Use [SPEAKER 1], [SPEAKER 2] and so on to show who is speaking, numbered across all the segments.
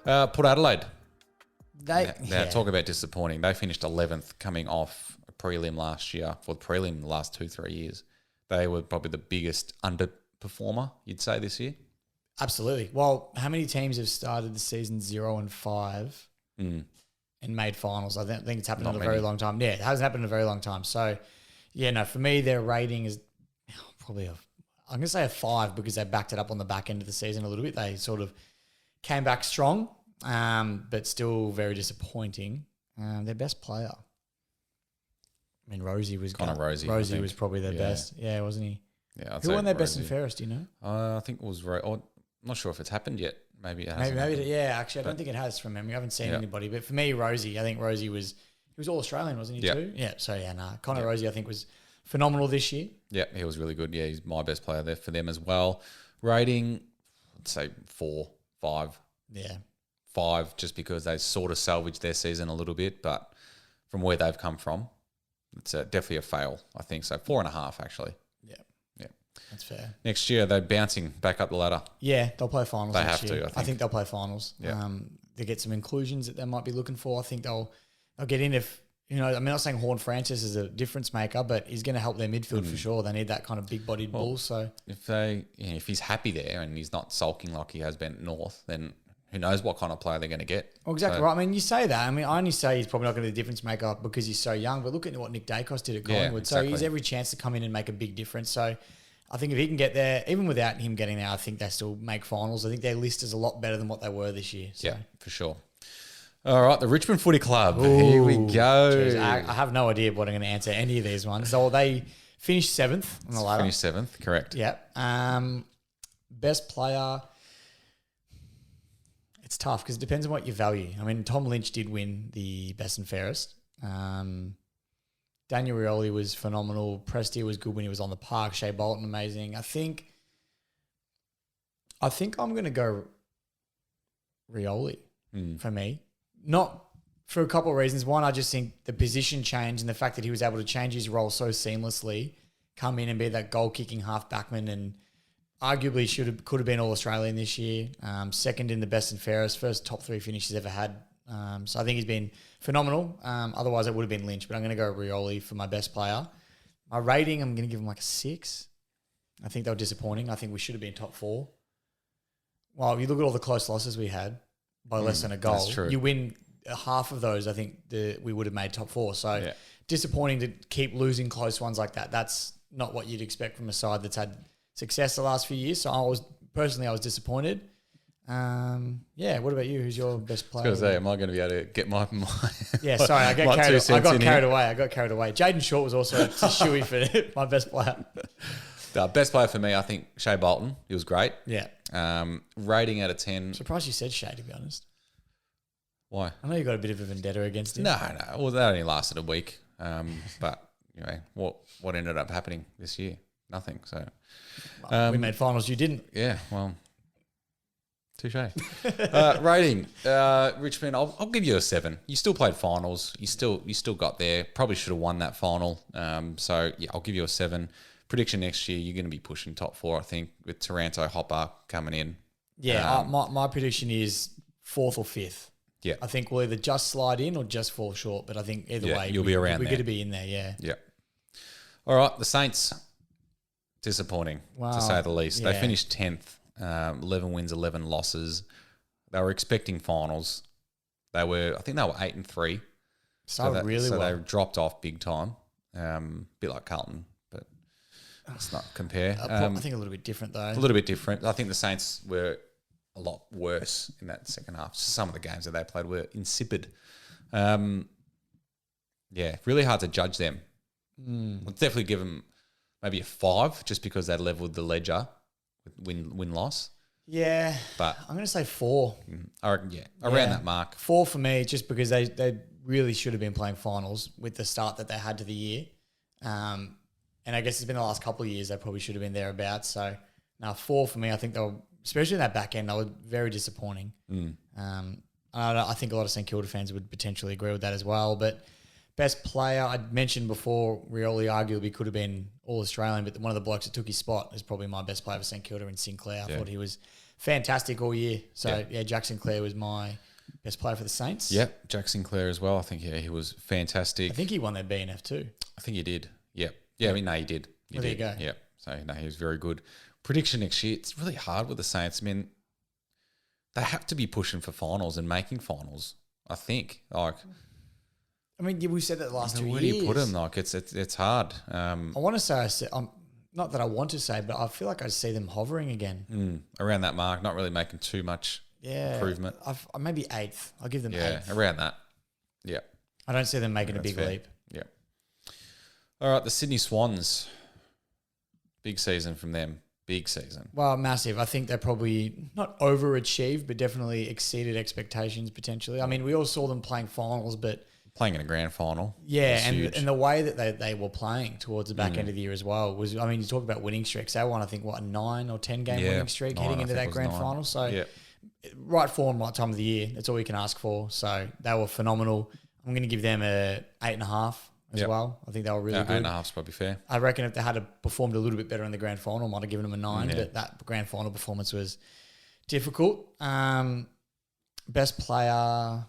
[SPEAKER 1] Port Adelaide.
[SPEAKER 2] They
[SPEAKER 1] Talk about disappointing. They finished 11th coming off a prelim last year. For the prelim the last 2-3 years. They were probably the biggest underperformer, you'd say, this year.
[SPEAKER 2] Absolutely. Well, how many teams have started the season 0-5 and made finals? I think it's happened in a very long time. Yeah, it hasn't happened in a very long time. So, yeah, no, for me, their rating is probably I'm going to say a 5 because they backed it up on the back end of the season a little bit. They sort of came back strong, but still very disappointing. Their best player. I mean, Rosie was
[SPEAKER 1] Connor Rosie.
[SPEAKER 2] Rosie was probably their best. Yeah, wasn't he?
[SPEAKER 1] Yeah,
[SPEAKER 2] who won their best and fairest? Do you know?
[SPEAKER 1] I think it was. I'm not sure if it's happened yet. Maybe it hasn't.
[SPEAKER 2] Maybe yeah. Actually, I don't think it has from memory. I haven't seen anybody. But for me, Rosie. I think Rosie was. He was all Australian, wasn't he too? Yeah. So Connor Rosie, I think, was phenomenal this year.
[SPEAKER 1] Yeah, he was really good. Yeah, he's my best player there for them as well. Rating, I'd say 4, 5.
[SPEAKER 2] Yeah.
[SPEAKER 1] 5, just because they sort of salvaged their season a little bit, but from where they've come from, it's definitely a fail, I think. So 4.5, actually.
[SPEAKER 2] Yeah. That's fair.
[SPEAKER 1] Next year, they're bouncing back up the ladder.
[SPEAKER 2] Yeah, they'll play finals
[SPEAKER 1] They
[SPEAKER 2] next
[SPEAKER 1] have
[SPEAKER 2] year.
[SPEAKER 1] to,
[SPEAKER 2] I think they'll play finals.
[SPEAKER 1] Yeah.
[SPEAKER 2] They get some inclusions that they might be looking for. I think they'll get in if, I'm not saying Horn Francis is a difference maker, but he's going to help their midfield for sure. They need that kind of big-bodied bull. So
[SPEAKER 1] if he's happy there and he's not sulking like he has been at North, then who knows what kind of player they're going to get.
[SPEAKER 2] Well, exactly right. I mean, you say that. I mean, I only say he's probably not going to be the difference maker because he's so young, but look at what Nick Dacos did at Collingwood.
[SPEAKER 1] Exactly.
[SPEAKER 2] So he's every chance to come in and make a big difference. So I think if he can get there, even without him getting there, I think they still make finals. I think their list is a lot better than what they were this year. So.
[SPEAKER 1] Yeah, for sure. All right, the Richmond Footy Club. Here we go.
[SPEAKER 2] Geez, I have no idea what I'm going to answer any of these ones. So they finished 7th on the ladder.
[SPEAKER 1] Finished 7th, correct.
[SPEAKER 2] Yeah. Best player. It's tough because it depends on what you value. I mean, Tom Lynch did win the best and fairest. Daniel Rioli was phenomenal. Prestia was good when he was on the park. Shea Bolton, amazing. I think I'm going to go Rioli for me. Not for a couple of reasons. One, I just think the position change and the fact that he was able to change his role so seamlessly, come in and be that goal-kicking half-backman, and arguably could have been All-Australian this year. Second in the best and fairest, first top 3 finish he's ever had. So I think he's been phenomenal. Otherwise, it would have been Lynch, but I'm going to go Rioli for my best player. My rating, I'm going to give him like a 6. I think they were disappointing. I think we should have been top 4. Well, if you look at all the close losses we had by less than a goal,
[SPEAKER 1] that's true.
[SPEAKER 2] You win half of those, I think we would have made top 4. So disappointing to keep losing close ones like that. That's not what you'd expect from a side that's had success the last few years. So I was disappointed. What about you? Who's your best player?
[SPEAKER 1] I was going to say, am I going to be able to get my
[SPEAKER 2] yeah, sorry, I got carried away. Jaden Short was also a shoey for my best player.
[SPEAKER 1] The best player for me, I think Shea Bolton. He was great.
[SPEAKER 2] Yeah.
[SPEAKER 1] Rating out of 10.
[SPEAKER 2] Surprised you said Shea, to be honest.
[SPEAKER 1] Why?
[SPEAKER 2] I know you got a bit of a vendetta against him.
[SPEAKER 1] No. Well, that only lasted a week. But anyway, what ended up happening this year? Nothing. So
[SPEAKER 2] we made finals. You didn't.
[SPEAKER 1] Yeah. Well, touche. Rating Richmond. I'll give you a 7. You still played finals. You still got there. Probably should have won that final. So yeah, I'll give you a 7. Prediction next year, you're going to be pushing top 4, I think, with Taranto, Hopper coming in.
[SPEAKER 2] Yeah, my prediction is 4th or 5th.
[SPEAKER 1] Yeah.
[SPEAKER 2] I think we'll either just slide in or just fall short, but I think either way,
[SPEAKER 1] you'll be around there.
[SPEAKER 2] We're going to be in there, yeah.
[SPEAKER 1] Yeah. All right, the Saints, disappointing, to say the least.
[SPEAKER 2] Yeah.
[SPEAKER 1] They finished 10th, 11 wins, 11 losses. They were expecting finals. I think they were 8-3. So they dropped off big time. Bit like Carlton, but let's not compare.
[SPEAKER 2] I think a little bit different though.
[SPEAKER 1] A little bit different. I think the Saints were a lot worse in that second half. Some of the games that they played were insipid. Really hard to judge them. Let's definitely give them maybe a 5 just because they leveled the ledger with win-loss.
[SPEAKER 2] Yeah,
[SPEAKER 1] but
[SPEAKER 2] I'm going to say 4.
[SPEAKER 1] I reckon, around that mark.
[SPEAKER 2] 4 for me, just because they really should have been playing finals with the start that they had to the year. And I guess it's been the last couple of years they probably should have been thereabouts. So now 4 for me. I think they were, especially in that back end, they were very disappointing. I think a lot of St Kilda fans would potentially agree with that as well. But best player, I mentioned before, Rioli arguably could have been All-Australian, but one of the blokes that took his spot is probably my best player for St Kilda in Sinclair. I thought he was fantastic all year. So, Jack Sinclair was my best player for the Saints.
[SPEAKER 1] Yep, Jack Sinclair as well. I think, he was fantastic.
[SPEAKER 2] I think he won their BNF too.
[SPEAKER 1] I think he did. Yep. Yeah, I mean, no, he did. He
[SPEAKER 2] There you
[SPEAKER 1] did.
[SPEAKER 2] go.
[SPEAKER 1] Yep. So, no, he was very good. Prediction next year, it's really hard with the Saints. I mean, they have to be pushing for finals and making finals, I think. Like,
[SPEAKER 2] I mean, we've said that the last 2 years.
[SPEAKER 1] where do you put them? Like, it's hard.
[SPEAKER 2] I want to say, not that I want to say, but I feel like I see them hovering again.
[SPEAKER 1] Around that mark, not really making too much improvement.
[SPEAKER 2] Maybe 8th. I'll give them 8th.
[SPEAKER 1] Around that. Yeah.
[SPEAKER 2] I don't see them making a big
[SPEAKER 1] fair.
[SPEAKER 2] leap.
[SPEAKER 1] Yeah. All right, the Sydney Swans. Big season from them. Big season.
[SPEAKER 2] Well, massive. I think they probably not overachieved, but definitely exceeded expectations potentially. I mean, we all saw them playing finals, but
[SPEAKER 1] Playing in a grand final.
[SPEAKER 2] yeah, and the way that they were playing towards the back end of the year as well was, I mean, you talk about winning streaks. They won, I think, a 9 or 10 game winning streak heading into that grand final. So right form, right time of the year. That's all you can ask for. So they were phenomenal. I'm going to give them a 8.5 as well. I think they were really good.
[SPEAKER 1] 8.5 is probably fair.
[SPEAKER 2] I reckon if they had performed a little bit better in the grand final, I might have given them a 9. But that grand final performance was difficult. Best player,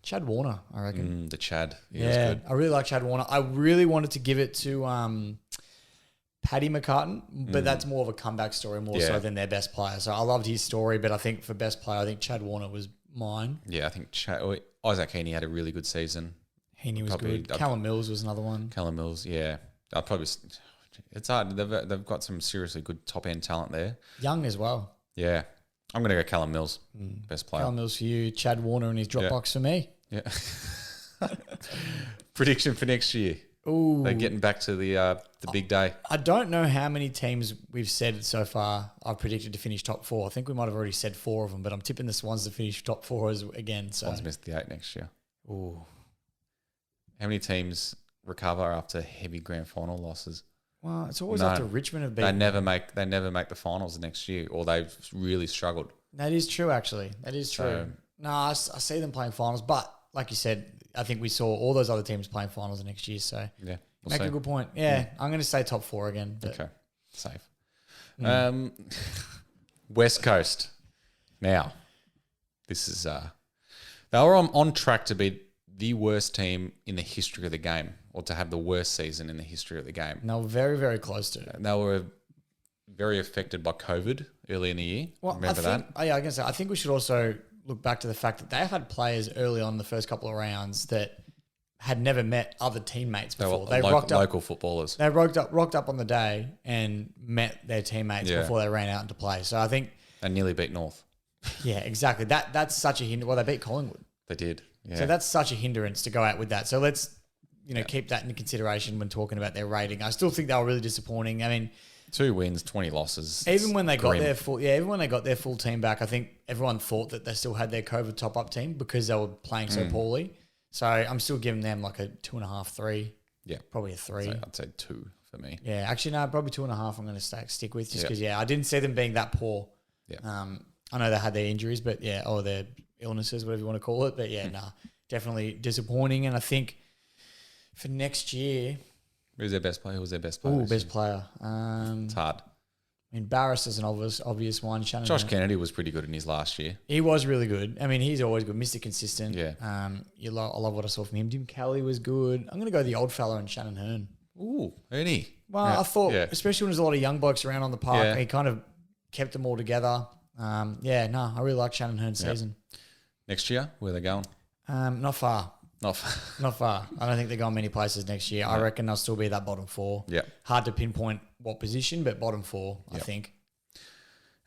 [SPEAKER 2] Chad Warner, I reckon.
[SPEAKER 1] The Chad. He
[SPEAKER 2] was good. I really like Chad Warner. I really wanted to give it to Paddy McCartan, but that's more of a comeback story more so than their best player. So I loved his story, but I think for best player, I think Chad Warner was mine.
[SPEAKER 1] Yeah, I think Isaac Heaney had a really good season.
[SPEAKER 2] Heaney was good. Callum Mills was another one.
[SPEAKER 1] Callum Mills, yeah. I'd probably. It's hard. They've got some seriously good top end talent there.
[SPEAKER 2] Young as well.
[SPEAKER 1] Yeah, I'm going to go Callum Mills, best player.
[SPEAKER 2] Callum Mills for you. Chad Warner in his Dropbox for me.
[SPEAKER 1] Yeah. Prediction for next year.
[SPEAKER 2] Ooh,
[SPEAKER 1] they're getting back to the big day.
[SPEAKER 2] I don't know how many teams we've said so far I've predicted to finish top 4. I think we might have already said 4 of them, but I'm tipping the Swans to finish top 4 again. So.
[SPEAKER 1] Swans missed the 8 next year.
[SPEAKER 2] Ooh.
[SPEAKER 1] How many teams recover after heavy grand final losses?
[SPEAKER 2] Well, it's always after Richmond have been.
[SPEAKER 1] They never make the finals next year, or they've really struggled.
[SPEAKER 2] That is true, actually. That is true.
[SPEAKER 1] So,
[SPEAKER 2] no, I see them playing finals, but like you said, I think we saw all those other teams playing finals next year. So
[SPEAKER 1] yeah,
[SPEAKER 2] make a good point. Yeah, I'm going to say top 4 again. But.
[SPEAKER 1] Okay, safe. West Coast. Now, this is they were on track to be the worst team in the history of the game, or to have the worst season in the history of the game.
[SPEAKER 2] And they were very, very close to it.
[SPEAKER 1] They were very affected by COVID early in the year.
[SPEAKER 2] Well,
[SPEAKER 1] Remember that?
[SPEAKER 2] I think we should also look back to the fact that they had players early on in the first couple of rounds that had never met other teammates before.
[SPEAKER 1] They were local footballers.
[SPEAKER 2] They rocked up on the day and met their teammates before they ran out into play. So I think
[SPEAKER 1] they nearly beat North.
[SPEAKER 2] Yeah, exactly. That's such a hindrance. Well, they beat Collingwood.
[SPEAKER 1] They did. Yeah.
[SPEAKER 2] So that's such a hindrance to go out with that. So let's keep that into consideration when talking about their rating. I still think they were really disappointing. I mean,
[SPEAKER 1] 2 wins, 20 losses.
[SPEAKER 2] Even when they got their full team back, I think everyone thought that they still had their COVID top-up team because they were playing so poorly. So I'm still giving them like a 2.5, 3.
[SPEAKER 1] Yeah.
[SPEAKER 2] Probably a 3.
[SPEAKER 1] I'd say 2 for me.
[SPEAKER 2] Yeah. Actually, no, probably 2.5 I'm going to stick with just because, I didn't see them being that poor.
[SPEAKER 1] Yeah.
[SPEAKER 2] I know they had their injuries, but or their illnesses, whatever you want to call it. But definitely disappointing. And I think for next year...
[SPEAKER 1] Who's their best player? Who was their best player?
[SPEAKER 2] Oh, best player.
[SPEAKER 1] It's hard.
[SPEAKER 2] I mean, Barris is an obvious one.
[SPEAKER 1] Josh Kennedy was pretty good in his last year.
[SPEAKER 2] He was really good. I mean, he's always good. Mr. Consistent.
[SPEAKER 1] Yeah.
[SPEAKER 2] I love what I saw from him. Tim Kelly was good. I'm going to go the old fella and Shannon Hearn.
[SPEAKER 1] Ooh, Ernie.
[SPEAKER 2] Well, I thought, especially when there's a lot of young blokes around on the park, he kind of kept them all together. I really like Shannon Hearn's season.
[SPEAKER 1] Next year, where are they going?
[SPEAKER 2] Not far.
[SPEAKER 1] Not far.
[SPEAKER 2] Not far. I don't think they're going many places next year. I reckon they'll still be that bottom 4.
[SPEAKER 1] Yeah.
[SPEAKER 2] Hard to pinpoint what position, but bottom 4, I think.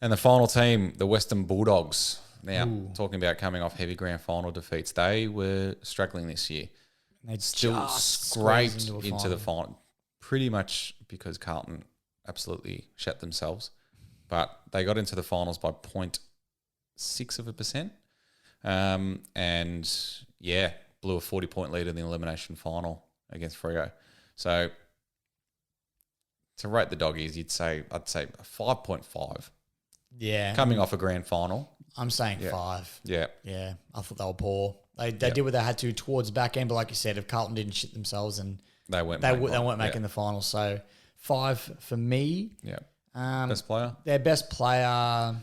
[SPEAKER 1] And the final team, the Western Bulldogs. Now, talking about coming off heavy grand final defeats, they were struggling this year.
[SPEAKER 2] They
[SPEAKER 1] still scraped into the final, pretty much because Carlton absolutely shat themselves. But they got into the finals by 0.6%. Blew a 40-point lead in the elimination final against Freo. So to rate the Doggies, I'd say a 5.5.
[SPEAKER 2] Yeah.
[SPEAKER 1] Coming off a grand final.
[SPEAKER 2] I'm saying 5.
[SPEAKER 1] Yeah.
[SPEAKER 2] Yeah. I thought they were poor. They did what they had to towards back end, but like you said, if Carlton didn't shit themselves and
[SPEAKER 1] they weren't
[SPEAKER 2] making the final. So 5 for me.
[SPEAKER 1] Yeah. Best player?
[SPEAKER 2] Their best player,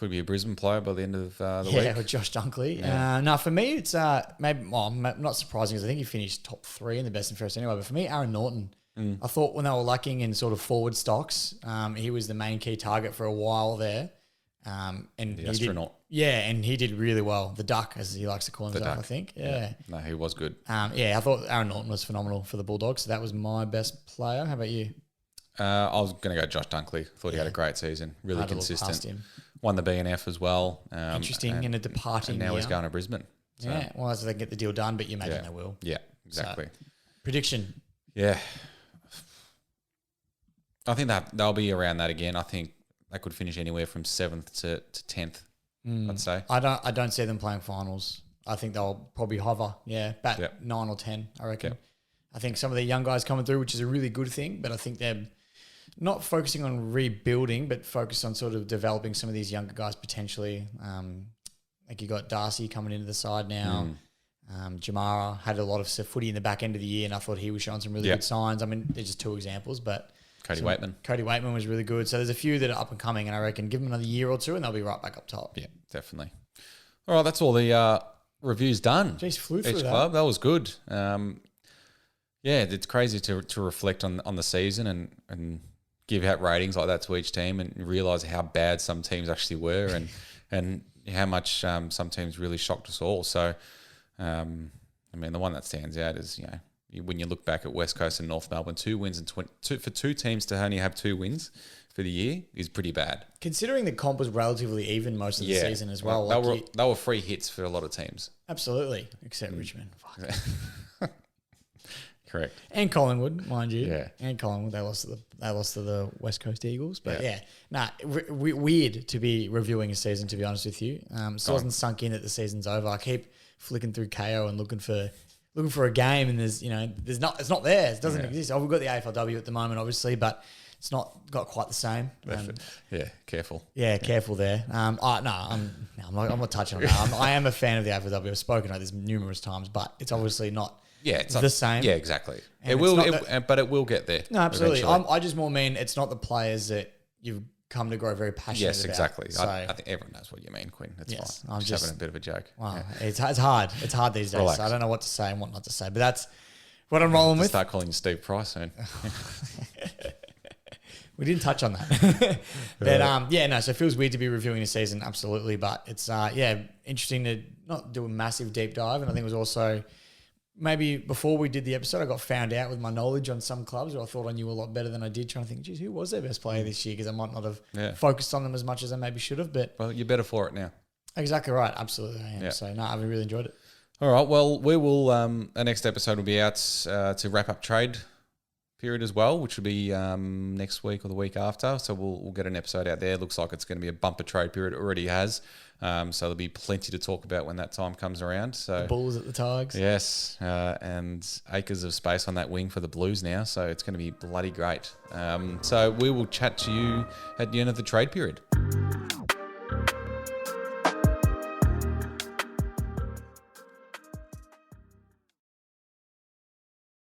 [SPEAKER 1] Could be a Brisbane player by the end of the week.
[SPEAKER 2] Yeah, with Josh Dunkley.
[SPEAKER 1] Yeah.
[SPEAKER 2] No, for me, it's maybe not surprising because I think he finished top 3 in the best and fairest anyway. But for me, Aaron Norton, I thought when they were lacking in sort of forward stocks, he was the main key target for a while there. And
[SPEAKER 1] The astronaut.
[SPEAKER 2] And he did really well. The duck, as he likes to call himself,
[SPEAKER 1] duck.
[SPEAKER 2] I think. Yeah.
[SPEAKER 1] No, he was good.
[SPEAKER 2] I thought Aaron Norton was phenomenal for the Bulldogs. So that was my best player. How about you?
[SPEAKER 1] I was going to go Josh Dunkley. Thought he had a great season. Really
[SPEAKER 2] Hard to look past
[SPEAKER 1] consistent.
[SPEAKER 2] him.
[SPEAKER 1] Won the BNF as well.
[SPEAKER 2] Interesting in a departing
[SPEAKER 1] And now he's
[SPEAKER 2] year.
[SPEAKER 1] going to Brisbane. So,
[SPEAKER 2] Yeah, well, as they get the deal done, but you imagine they will.
[SPEAKER 1] Yeah, exactly.
[SPEAKER 2] Prediction.
[SPEAKER 1] Yeah. I think that they'll be around that again. I think they could finish anywhere from 7th to 10th, I'd say.
[SPEAKER 2] I don't see them playing finals. I think they'll probably hover. Yeah, 9 or 10, I reckon.
[SPEAKER 1] Yep.
[SPEAKER 2] I think some of the young guys coming through, which is a really good thing, but I think they're not focusing on rebuilding, but focused on sort of developing some of these younger guys potentially. Like you got Darcy coming into the side now. Jamara had a lot of footy in the back end of the year, and I thought he was showing some really good signs. I mean, they're just 2 examples, but
[SPEAKER 1] Cody Waitman
[SPEAKER 2] was really good. So there's a few that are up and coming, and I reckon give them another year or 2 and they'll be right back up top.
[SPEAKER 1] Yeah, definitely. All right, that's all the reviews done.
[SPEAKER 2] Jeez, flew through
[SPEAKER 1] Each
[SPEAKER 2] that.
[SPEAKER 1] club. That was good. Yeah, it's crazy to reflect on the season and give out ratings like that to each team and realise how bad some teams actually were and how much some teams really shocked us all. So, I mean, the one that stands out is, when you look back at West Coast and North Melbourne, 2 wins and for 2 teams to only have 2 wins for the year is pretty bad.
[SPEAKER 2] Considering the comp was relatively even most of the season as well.
[SPEAKER 1] They were free hits for a lot of teams.
[SPEAKER 2] Absolutely, except Richmond. Fuck.
[SPEAKER 1] Correct.
[SPEAKER 2] And Collingwood, mind you.
[SPEAKER 1] Yeah.
[SPEAKER 2] And Collingwood, they lost to the West Coast Eagles. But weird to be reviewing a season, to be honest with you. Still hasn't sunk in that the season's over. I keep flicking through KO and looking for a game, and it's not there. It doesn't exist. We've got the AFLW at the moment, obviously, but it's not got quite the same.
[SPEAKER 1] Careful.
[SPEAKER 2] Yeah, careful there. I'm not touching on that. I am a fan of the AFLW. I've spoken about this numerous times, but it's obviously not.
[SPEAKER 1] Yeah, it's
[SPEAKER 2] the same.
[SPEAKER 1] Yeah, exactly.
[SPEAKER 2] And
[SPEAKER 1] it will, but it will get there.
[SPEAKER 2] No, absolutely.
[SPEAKER 1] eventually.
[SPEAKER 2] I just more mean it's not the players that you've come to grow very passionate about.
[SPEAKER 1] Yes, exactly.
[SPEAKER 2] So,
[SPEAKER 1] I think everyone knows what you mean, Quinn. It's fine.
[SPEAKER 2] I'm
[SPEAKER 1] just having a bit of a joke.
[SPEAKER 2] wow,
[SPEAKER 1] Yeah.
[SPEAKER 2] it's hard. It's hard these days.
[SPEAKER 1] Relax.
[SPEAKER 2] So I don't know what to say and what not to say, but that's what I'm rolling with.
[SPEAKER 1] Start calling you Steve Price soon.
[SPEAKER 2] We didn't touch on that. But so it feels weird to be reviewing the season, absolutely. But it's interesting to not do a massive deep dive. And I think it was also maybe before we did the episode, I got found out with my knowledge on some clubs where I thought I knew a lot better than I did, trying to think, geez, who was their best player this year? Because I might not have focused on them as much as I maybe should have. But
[SPEAKER 1] Well, you're better for it now.
[SPEAKER 2] exactly right. Absolutely I am.
[SPEAKER 1] Yeah.
[SPEAKER 2] So, I've really enjoyed it.
[SPEAKER 1] All right. Well, we will. Our next episode will be out to wrap up trade period as well, which will be next week or the week after. So we'll get an episode out there. Looks like it's going to be a bumper trade period. It already has. So there'll be plenty to talk about when that time comes around. So
[SPEAKER 2] The Bulls at the Tigers.
[SPEAKER 1] yes, and acres of space on that wing for the Blues now. So it's going to be bloody great. So we will chat to you at the end of the trade period.